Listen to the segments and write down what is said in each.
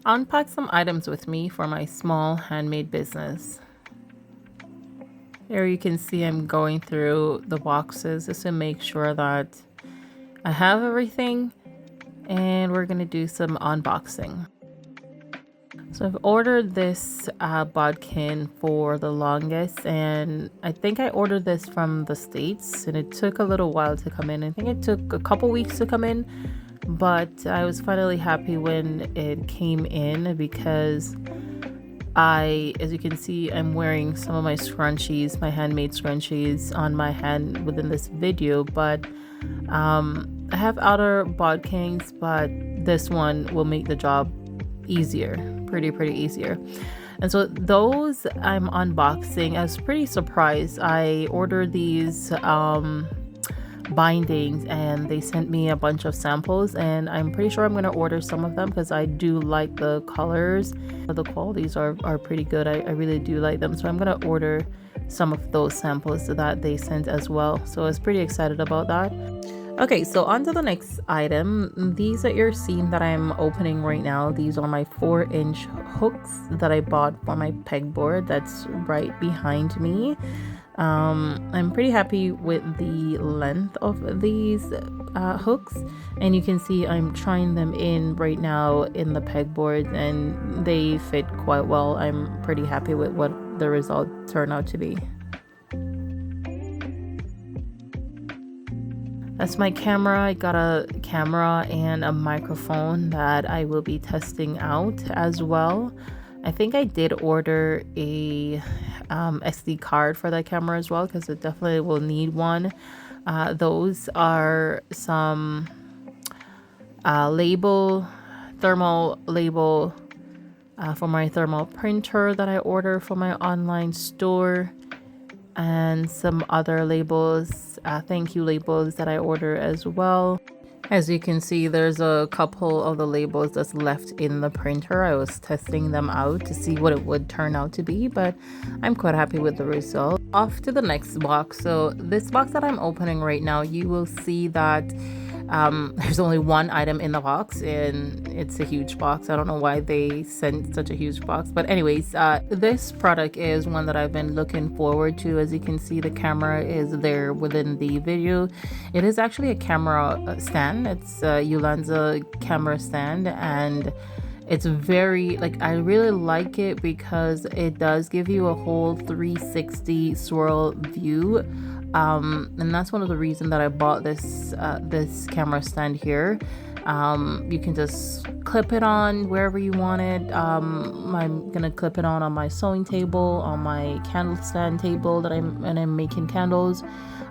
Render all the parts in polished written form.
Unpack some items with me for my small handmade business. Here you can see I'm going through the boxes just to make sure that I have everything, and we're gonna do some unboxing. So I've ordered this bodkin for the longest, and I think I ordered this from the States, and it took a little while to come in. I think it took a couple weeks to come in, but I was finally happy when it came in because as you can see, I'm wearing some of my scrunchies, my handmade scrunchies on my hand within this video, but I have other bodkins, but this one will make the job easier, pretty easier. And so those I'm unboxing. I was pretty surprised. I ordered these bindings and they sent me a bunch of samples, and I'm pretty sure I'm going to order some of them because I do like the colors. The qualities are pretty good. I really do like them, so I'm going to order some of those samples that they sent as well. So I was pretty excited about that. Okay, so on to the next item. These that you're seeing that I'm opening right now, these are my 4-inch hooks that I bought for my pegboard that's right behind me. I'm pretty happy with the length of these hooks, and you can see I'm trying them in right now in the pegboard, and they fit quite well. I'm pretty happy with what the result turned out to be. That's my camera. I got a camera and a microphone that I will be testing out as well. I think I did order a SD card for that camera as well because it definitely will need one. Those are some thermal label for my thermal printer that I ordered for my online store, and some other labels, thank you labels that I order as well. As you can see, there's a couple of the labels that's left in the printer. I was testing them out to see what it would turn out to be, but I'm quite happy with the result. Off to the next box. So this box that I'm opening right now, you will see that there's only one item in the box, and it's a huge box. I don't know why they sent such a huge box, but anyways, this product is one that I've been looking forward to. As you can see, the camera is there within the video. It is actually a camera stand. It's a Ulanza camera stand, and it's very, like, I really like it because it does give you a whole 360 swirl view. And that's one of the reasons that I bought this camera stand here. You can just clip it on wherever you want it. I'm gonna clip it on my sewing table, on my candle stand table that I'm making candles.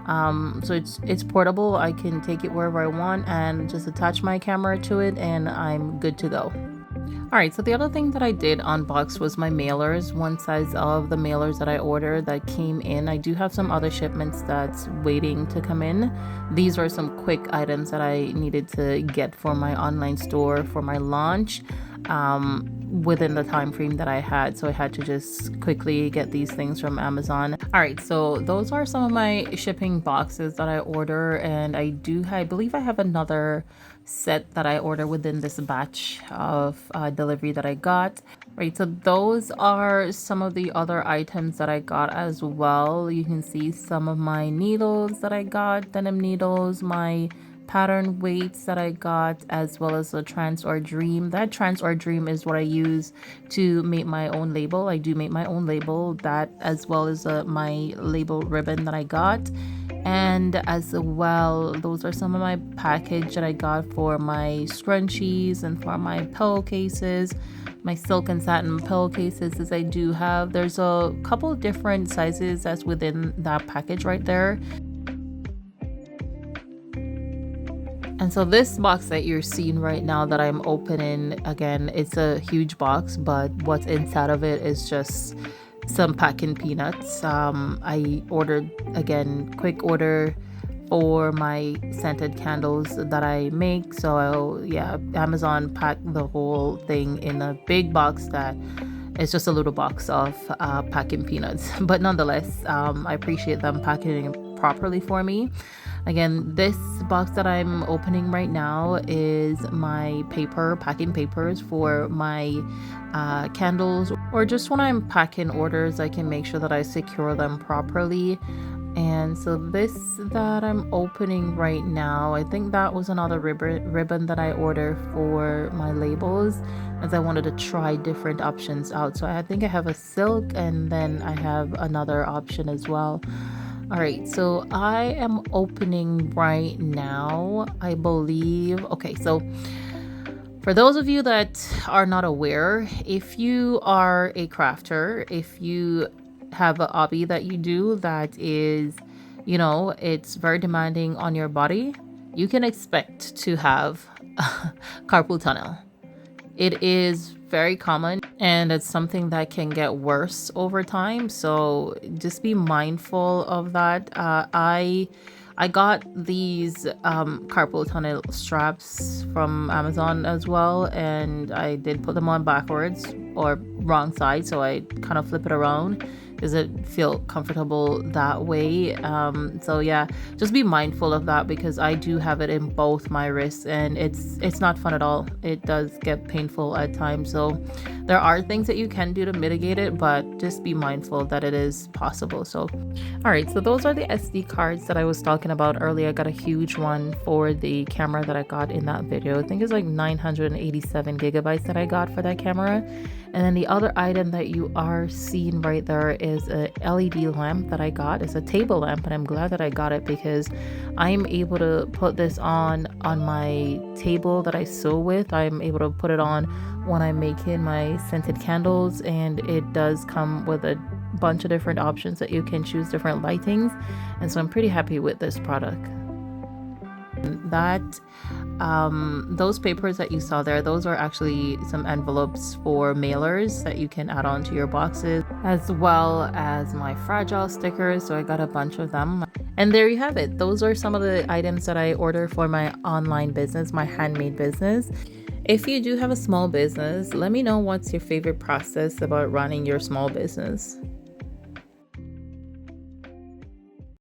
So it's portable. I can take it wherever I want and just attach my camera to it, and I'm good to go. Alright, so the other thing that I did unbox was my mailers, one size of the mailers that I ordered that came in. I do have some other shipments that's waiting to come in. These are some quick items that I needed to get for my online store for my launch within the time frame that I had, so I had to just quickly get these things from Amazon. Alright, so those are some of my shipping boxes that I order, and I believe I have another set that I order within this batch of delivery that I got. Right, so those are some of the other items that I got as well. You can see some of my needles that I got, denim needles, my pattern weights that I got, as well as the Trans or Dream. That Trans or Dream is what I use to make my own label. I do make my own label, that as well as my label ribbon that I got. And as well, those are some of my package that I got for my scrunchies and for my pillowcases, my silk and satin pillowcases, as I do have. There's a couple different sizes that's within that package right there. And so this box that you're seeing right now that I'm opening, again, it's a huge box, but what's inside of it is just some packing peanuts. I ordered, again, quick order for my scented candles that I make. So yeah, Amazon packed the whole thing in a big box that is just a little box of packing peanuts. But nonetheless, I appreciate them packing it properly for me. Again, this box that I'm opening right now is my packing papers for my candles, or just when I'm packing orders, I can make sure that I secure them properly. And so this that I'm opening right now, I think that was another ribbon that I ordered for my labels, as I wanted to try different options out. So I think I have a silk, and then I have another option as well. All right, so I am opening right now, I believe. Okay, so for those of you that are not aware, if you are a crafter, if you have a hobby that you do that is, it's very demanding on your body, you can expect to have carpal tunnel. It is very common, and it's something that can get worse over time. So just be mindful of that. I got these carpal tunnel straps from Amazon as well, and I did put them on backwards or wrong side, so I kind of flip it around. Does it feel comfortable that way? So yeah, just be mindful of that, because I do have it in both my wrists, and it's not fun at all. It does get painful at times. So there are things that you can do to mitigate it, but just be mindful that it is possible. So all right, so those are the SD cards that I was talking about earlier. I got a huge one for the camera that I got in that video. I think it's like 987 gigabytes that I got for that camera. And then the other item that you are seeing right there is a LED lamp that I got. It's a table lamp, and I'm glad that I got it because I'm able to put this on my table that I sew with. I'm able to put it on when I'm making my scented candles, and it does come with a bunch of different options that you can choose different lightings, and so I'm pretty happy with this product. That those papers that you saw there, those are actually some envelopes for mailers that you can add on to your boxes, as well as my fragile stickers. So I got a bunch of them, and there you have it. Those are some of the items that I order for my online business, my handmade business. If you do have a small business, let me know what's your favorite process about running your small business.